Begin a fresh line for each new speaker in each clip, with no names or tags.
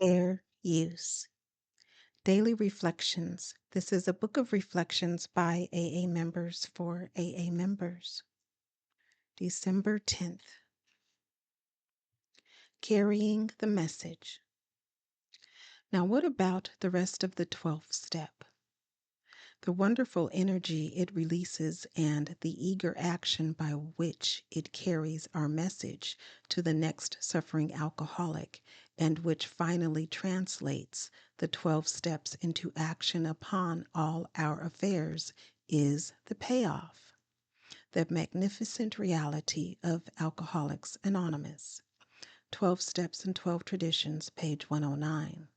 Fair use. Daily Reflections. This is a book of reflections by AA members for AA members. December 10th. Carrying the message. Now, what about the rest of the 12th step? The wonderful energy it releases and the eager action by which it carries our message to the next suffering alcoholic, and which finally translates the 12 steps into action upon all our affairs, is the payoff. The magnificent reality of Alcoholics Anonymous. 12 Steps and 12 Traditions, page 109.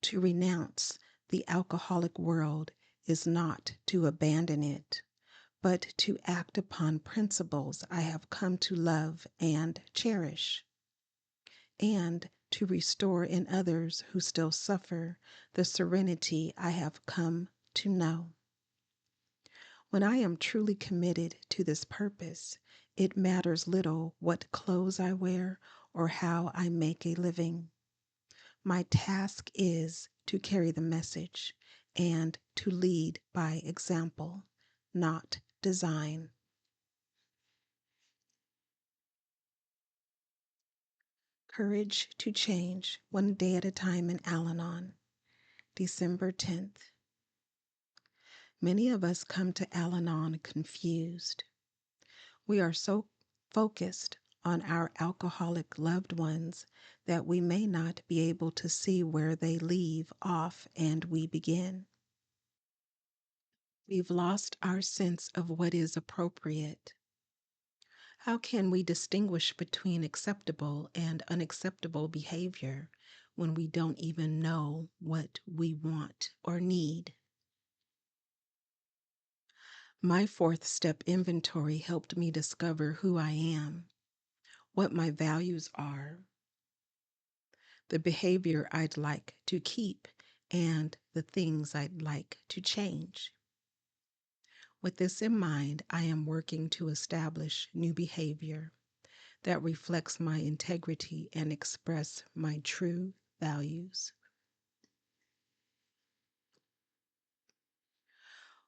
To renounce the alcoholic world is not to abandon it, but to act upon principles I have come to love and cherish, and to restore in others who still suffer the serenity I have come to know. When I am truly committed to this purpose, it matters little what clothes I wear or how I make a living. My task is to carry the message and to lead by example, not design. Courage to Change, One Day at a Time in Al-Anon, December 10th. Many of us come to Al-Anon confused. We are so focused on our alcoholic loved ones that we may not be able to see where they leave off and we begin. We've lost our sense of what is appropriate. How can we distinguish between acceptable and unacceptable behavior when we don't even know what we want or need? My 4th step inventory helped me discover who I am, what my values are, the behavior I'd like to keep, and the things I'd like to change. With this in mind, I am working to establish new behavior that reflects my integrity and express my true values.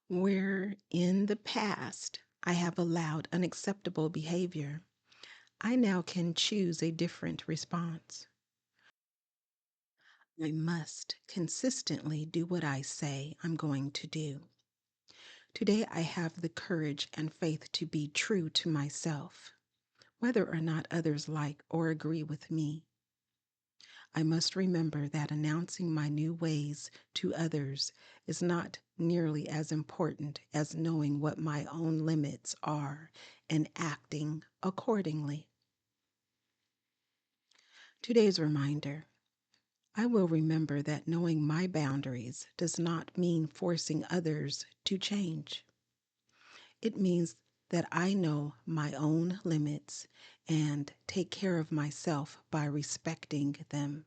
Where in the past I have allowed unacceptable behavior, I now can choose a different response. I must consistently do what I say I'm going to do. Today I have the courage and faith to be true to myself, whether or not others like or agree with me. I must remember that announcing my new ways to others is not nearly as important as knowing what my own limits are and acting accordingly. Today's reminder: I will remember that knowing my boundaries does not mean forcing others to change. It means that I know my own limits and take care of myself by respecting them.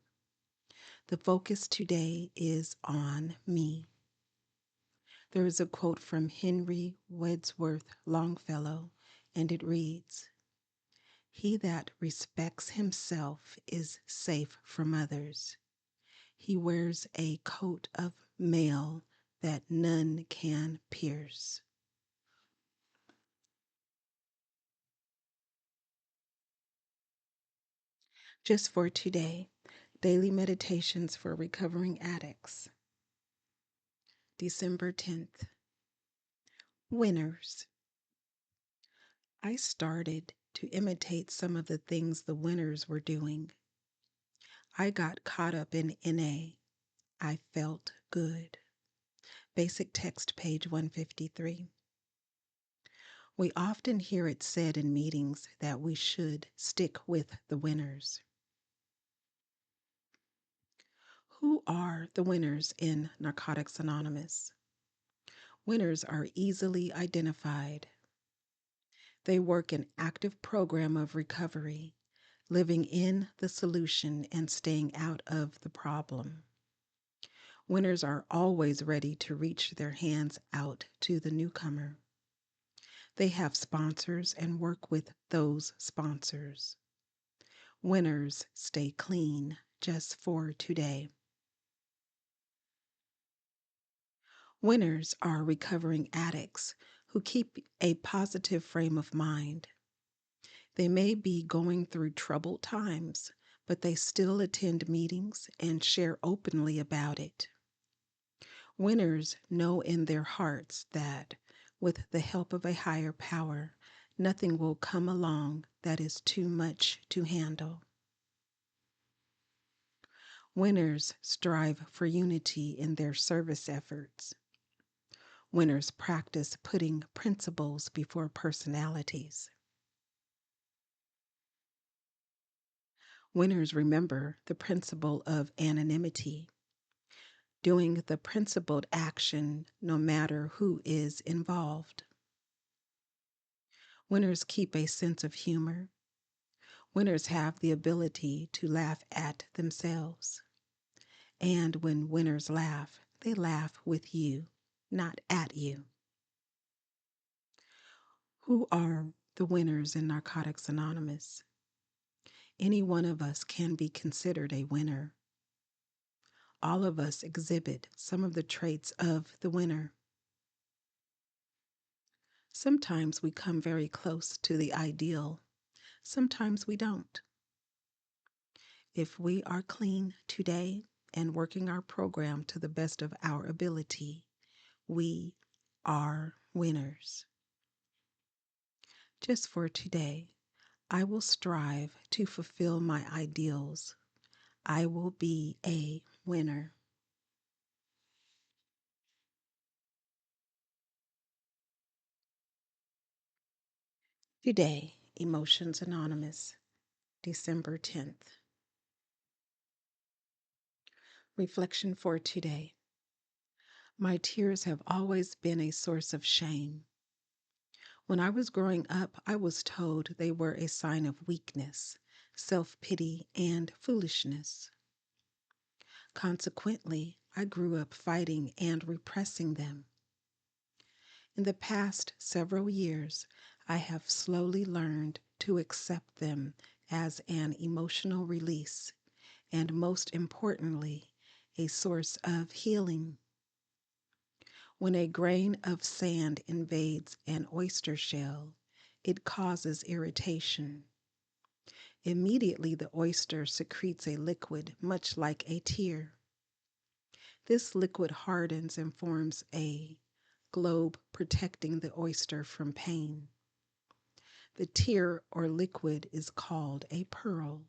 The focus today is on me. There is a quote from Henry Wadsworth Longfellow, and it reads, "He that respects himself is safe from others. He wears a coat of mail that none can pierce." Just for today, Daily Meditations for Recovering Addicts, December 10th. Winners. I started to imitate some of the things the winners were doing. I got caught up in NA. I felt good. Basic text, page 153. We often hear it said in meetings that we should stick with the winners. Who are the winners in Narcotics Anonymous? Winners are easily identified. They work an active program of recovery, living in the solution and staying out of the problem. Winners are always ready to reach their hands out to the newcomer. They have sponsors and work with those sponsors. Winners stay clean just for today. Winners are recovering addicts who keep a positive frame of mind. They may be going through troubled times, but they still attend meetings and share openly about it. Winners know in their hearts that, with the help of a higher power, nothing will come along that is too much to handle. Winners strive for unity in their service efforts. Winners practice putting principles before personalities. Winners remember the principle of anonymity, doing the principled action no matter who is involved. Winners keep a sense of humor. Winners have the ability to laugh at themselves. And when winners laugh, they laugh with you, not at you. Who are the winners in Narcotics Anonymous? Any one of us can be considered a winner. All of us exhibit some of the traits of the winner. Sometimes we come very close to the ideal. Sometimes we don't. If we are clean today and working our program to the best of our ability, we are winners. Just for today, I will strive to fulfill my ideals. I will be a winner. Today, Emotions Anonymous, December 10th. Reflection for today. My tears have always been a source of shame. When I was growing up, I was told they were a sign of weakness, self-pity, and foolishness. Consequently, I grew up fighting and repressing them. In the past several years, I have slowly learned to accept them as an emotional release, and most importantly, a source of healing. When a grain of sand invades an oyster shell, it causes irritation. Immediately, the oyster secretes a liquid much like a tear. This liquid hardens and forms a globe protecting the oyster from pain. The tear or liquid is called a pearl.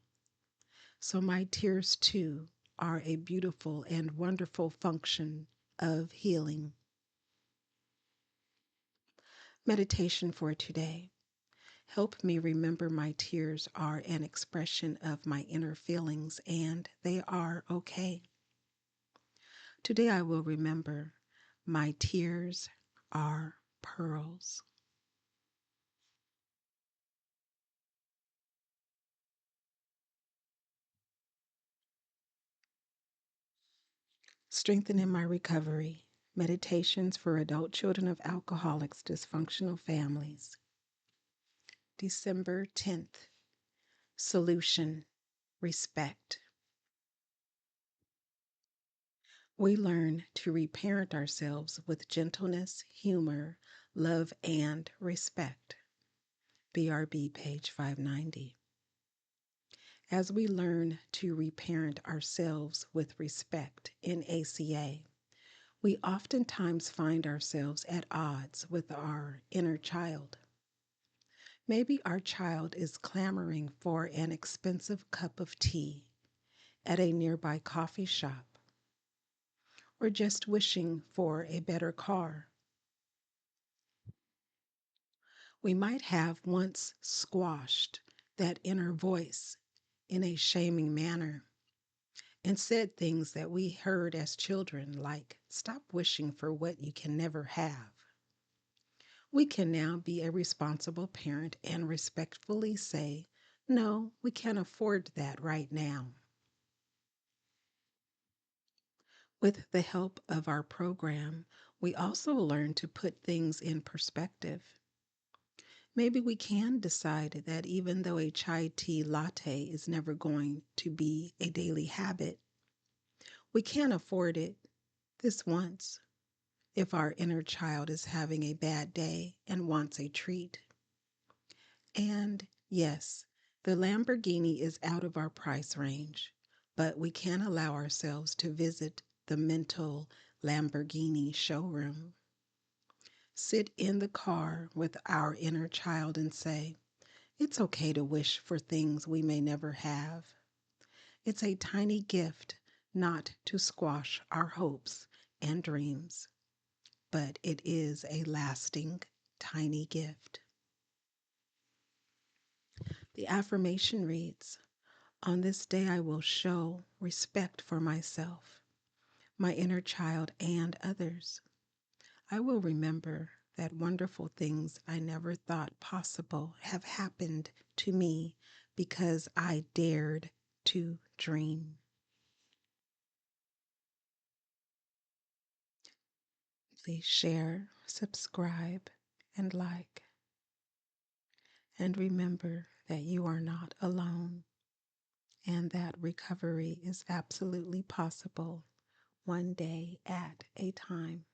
So my tears too are a beautiful and wonderful function of healing. Meditation for today. Help me remember my tears are an expression of my inner feelings and they are okay. Today I will remember my tears are pearls. Strengthening my recovery. Meditations for adult children of alcoholics, dysfunctional families. December 10th. Solution. Respect. We learn to reparent ourselves with gentleness, humor, love, and respect. BRB, page 590. As we learn to reparent ourselves with respect in ACA, we oftentimes find ourselves at odds with our inner child. Maybe our child is clamoring for an expensive cup of tea at a nearby coffee shop, or just wishing for a better car. We might have once squashed that inner voice in a shaming manner and said things that we heard as children, like, "Stop wishing for what you can never have." We can now be a responsible parent and respectfully say, "No, we can't afford that right now." With the help of our program, we also learn to put things in perspective. Maybe we can decide that even though a chai tea latte is never going to be a daily habit, we can afford it this once if our inner child is having a bad day and wants a treat. And yes, the Lamborghini is out of our price range, but we can allow ourselves to visit the mental Lamborghini showroom. Sit in the car with our inner child and say, it's okay to wish for things we may never have. It's a tiny gift not to squash our hopes and dreams, but it is a lasting tiny gift. The affirmation reads, on this day I will show respect for myself, my inner child, and others. I will remember that wonderful things I never thought possible have happened to me because I dared to dream. Please share, subscribe, and like. And remember that you are not alone and that recovery is absolutely possible, one day at a time.